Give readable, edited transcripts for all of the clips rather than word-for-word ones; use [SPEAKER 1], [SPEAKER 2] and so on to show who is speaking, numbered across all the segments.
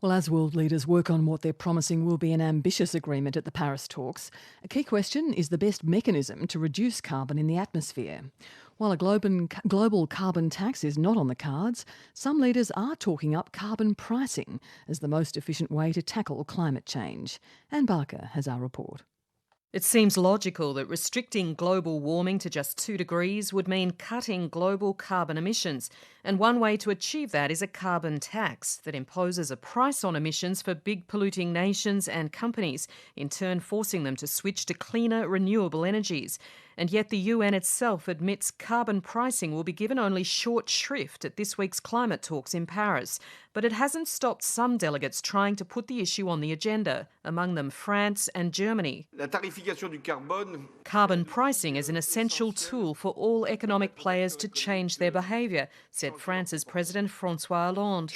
[SPEAKER 1] Well, as world leaders work on what they're promising will be an ambitious agreement at the Paris talks, a key question is the best mechanism to reduce carbon in the atmosphere. While a global carbon tax is not on the cards, some leaders are talking up carbon pricing as the most efficient way to tackle climate change. Anne Barker has our report.
[SPEAKER 2] It seems logical that restricting global warming to just 2 degrees would mean cutting global carbon emissions. And one way to achieve that is a carbon tax that imposes a price on emissions for big polluting nations and companies, in turn forcing them to switch to cleaner, renewable energies. And yet the UN itself admits carbon pricing will be given only short shrift at this week's climate talks in Paris. But it hasn't stopped some delegates trying to put the issue on the agenda, among them France and Germany. Carbon pricing is an essential tool for all economic players to change their behaviour, said France's President François Hollande.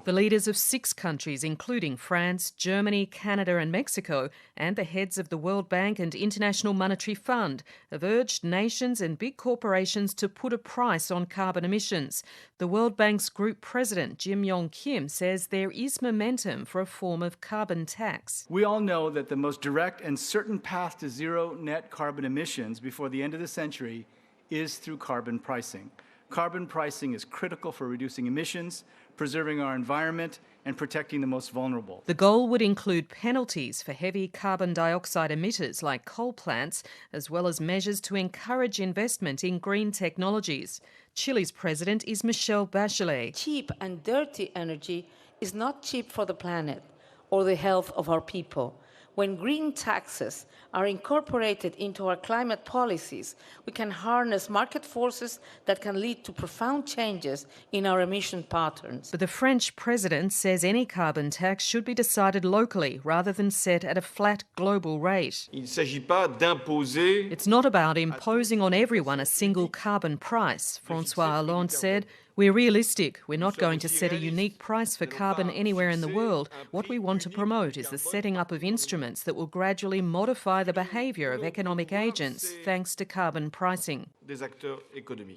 [SPEAKER 2] The leaders of 6 countries, including France, Germany, Canada and Mexico, and the heads of the World Bank and International Monetary Fund, have urged nations and big corporations to put a price on carbon emissions. The World Bank's Group President, Jim Yong Kim, says there is momentum for a form of carbon tax.
[SPEAKER 3] We all know that the most direct and certain path to zero net carbon emissions before the end of the century is through carbon pricing. Carbon pricing is critical for reducing emissions, preserving our environment, and protecting the most vulnerable.
[SPEAKER 2] The goal would include penalties for heavy carbon dioxide emitters like coal plants, as well as measures to encourage investment in green technologies. Chile's president is Michelle Bachelet.
[SPEAKER 4] Cheap and dirty energy is not cheap for the planet or the health of our people. When green taxes are incorporated into our climate policies, we can harness market forces that can lead to profound changes in our emission patterns.
[SPEAKER 2] But the French president says any carbon tax should be decided locally rather than set at a flat global rate. It's not about imposing on everyone a single carbon price, François Hollande said. We're realistic. We're not going to set a unique price for carbon anywhere in the world. What we want to promote is the setting up of instruments that will gradually modify the behaviour of economic agents thanks to carbon pricing.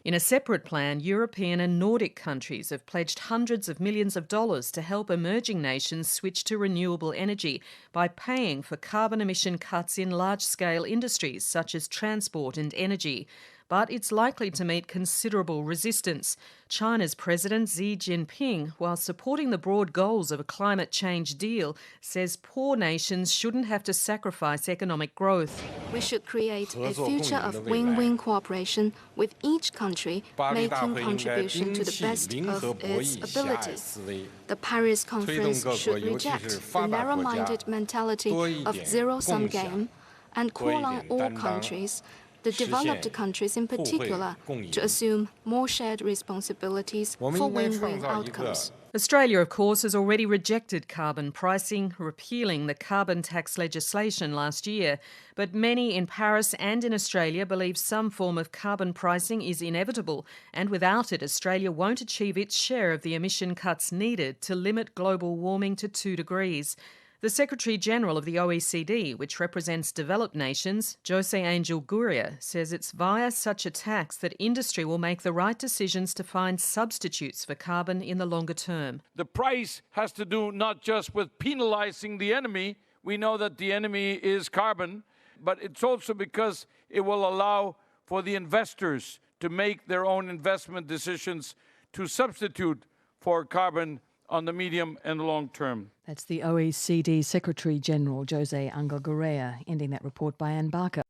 [SPEAKER 2] In a separate plan, European and Nordic countries have pledged hundreds of millions of dollars to help emerging nations switch to renewable energy by paying for carbon emission cuts in large-scale industries such as transport and energy. But it's likely to meet considerable resistance. China's President Xi Jinping, while supporting the broad goals of a climate change deal, says poor nations shouldn't have to sacrifice economic growth.
[SPEAKER 5] We should create a future of win-win cooperation with each country making contribution to the best of its abilities. The Paris Conference should reject the narrow-minded mentality of zero-sum game and call on all countries, the developed countries in particular, to assume more shared responsibilities for win-win outcomes.
[SPEAKER 2] Australia, of course, has already rejected carbon pricing, repealing the carbon tax legislation last year. But many in Paris and in Australia believe some form of carbon pricing is inevitable, and without it, Australia won't achieve its share of the emission cuts needed to limit global warming to 2 degrees. The Secretary-General of the OECD, which represents developed nations, José Angel Gurria, says it's via such a tax that industry will make the right decisions to find substitutes for carbon in the longer term.
[SPEAKER 6] The price has to do not just with penalising the enemy. We know that the enemy is carbon, but it's also because it will allow for the investors to make their own investment decisions to substitute for carbon on the medium and long term.
[SPEAKER 1] That's the OECD Secretary-General, José Angel Gurria, ending that report by Anne Barker.